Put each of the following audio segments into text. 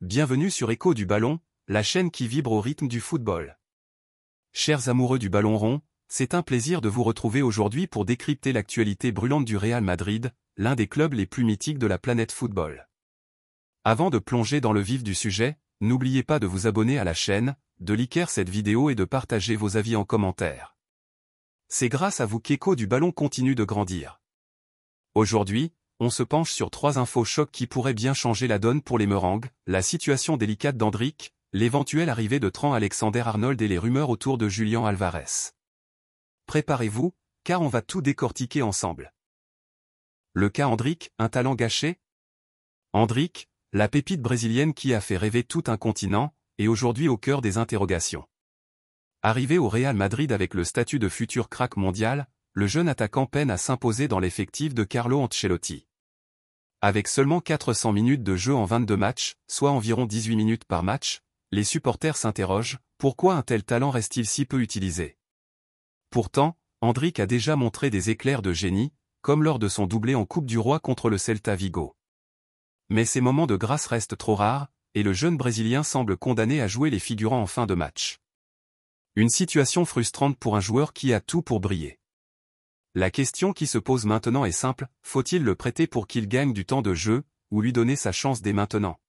Bienvenue sur Écho du Ballon, la chaîne qui vibre au rythme du football. Chers amoureux du ballon rond, c'est un plaisir de vous retrouver aujourd'hui pour décrypter l'actualité brûlante du Real Madrid, l'un des clubs les plus mythiques de la planète football. Avant de plonger dans le vif du sujet, n'oubliez pas de vous abonner à la chaîne, de liker cette vidéo et de partager vos avis en commentaire. C'est grâce à vous qu'Écho du Ballon continue de grandir. Aujourd'hui, on se penche sur 3 infos chocs qui pourraient bien changer la donne pour les Merengues, la situation délicate d'Endrick, l'éventuelle arrivée de Trent Alexander-Arnold et les rumeurs autour de Julián Álvarez. Préparez-vous, car on va tout décortiquer ensemble. Le cas Endrick, un talent gâché? Endrick, la pépite brésilienne qui a fait rêver tout un continent, est aujourd'hui au cœur des interrogations. Arrivé au Real Madrid avec le statut de futur crack mondial, le jeune attaquant peine à s'imposer dans l'effectif de Carlo Ancelotti. Avec seulement 400 minutes de jeu en 22 matchs, soit environ 18 minutes par match, les supporters s'interrogent, pourquoi un tel talent reste-t-il si peu utilisé? Pourtant, Endrick a déjà montré des éclairs de génie, comme lors de son doublé en Coupe du Roi contre le Celta Vigo. Mais ces moments de grâce restent trop rares, et le jeune Brésilien semble condamné à jouer les figurants en fin de match. Une situation frustrante pour un joueur qui a tout pour briller. La question qui se pose maintenant est simple, faut-il le prêter pour qu'il gagne du temps de jeu, ou lui donner sa chance dès maintenant?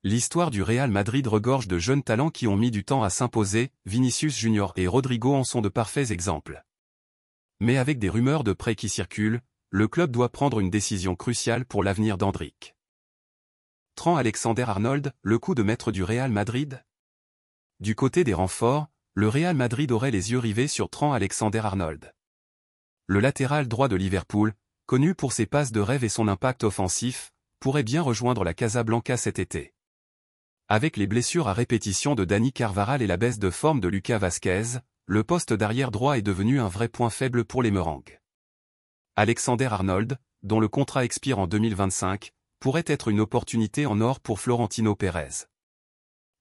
L'histoire du Real Madrid regorge de jeunes talents qui ont mis du temps à s'imposer, Vinicius Junior et Rodrigo en sont de parfaits exemples. Mais avec des rumeurs de prêt qui circulent, le club doit prendre une décision cruciale pour l'avenir d'Endrick. Trent Alexander-Arnold, le coup de maître du Real Madrid? Du côté des renforts, le Real Madrid aurait les yeux rivés sur Trent Alexander-Arnold. Le latéral droit de Liverpool, connu pour ses passes de rêve et son impact offensif, pourrait bien rejoindre la Casablanca cet été. Avec les blessures à répétition de Dani Carvajal et la baisse de forme de Lucas Vázquez, le poste d'arrière droit est devenu un vrai point faible pour les Merengues. Alexander-Arnold, dont le contrat expire en 2025, pourrait être une opportunité en or pour Florentino Pérez.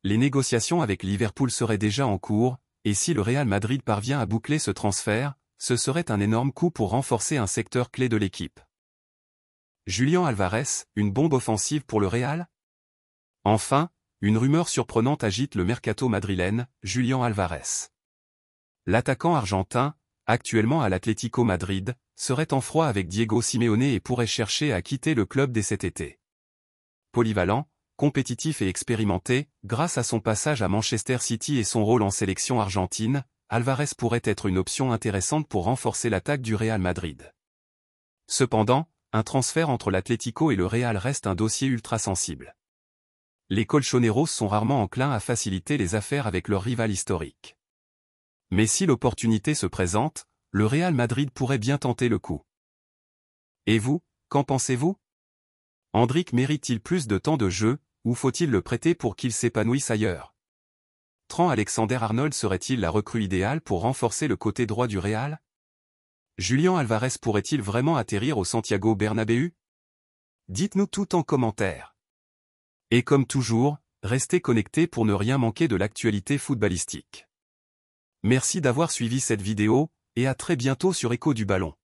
Les négociations avec Liverpool seraient déjà en cours, et si le Real Madrid parvient à boucler ce transfert, ce serait un énorme coup pour renforcer un secteur clé de l'équipe. Julián Álvarez, une bombe offensive pour le Real? Enfin, une rumeur surprenante agite le mercato madrilène, Julián Álvarez. L'attaquant argentin, actuellement à l'Atlético Madrid, serait en froid avec Diego Simeone et pourrait chercher à quitter le club dès cet été. Polyvalent, compétitif et expérimenté, grâce à son passage à Manchester City et son rôle en sélection argentine, Álvarez pourrait être une option intéressante pour renforcer l'attaque du Real Madrid. Cependant, un transfert entre l'Atlético et le Real reste un dossier ultra sensible. Les colchoneros sont rarement enclins à faciliter les affaires avec leur rival historique. Mais si l'opportunité se présente, le Real Madrid pourrait bien tenter le coup. Et vous, qu'en pensez-vous? Endrick mérite-t-il plus de temps de jeu, ou faut-il le prêter pour qu'il s'épanouisse ailleurs? Trent Alexander-Arnold serait-il la recrue idéale pour renforcer le côté droit du Real? Julián Álvarez pourrait-il vraiment atterrir au Santiago Bernabéu? Dites-nous tout en commentaire. Et comme toujours, restez connectés pour ne rien manquer de l'actualité footballistique. Merci d'avoir suivi cette vidéo, et à très bientôt sur Écho du Ballon.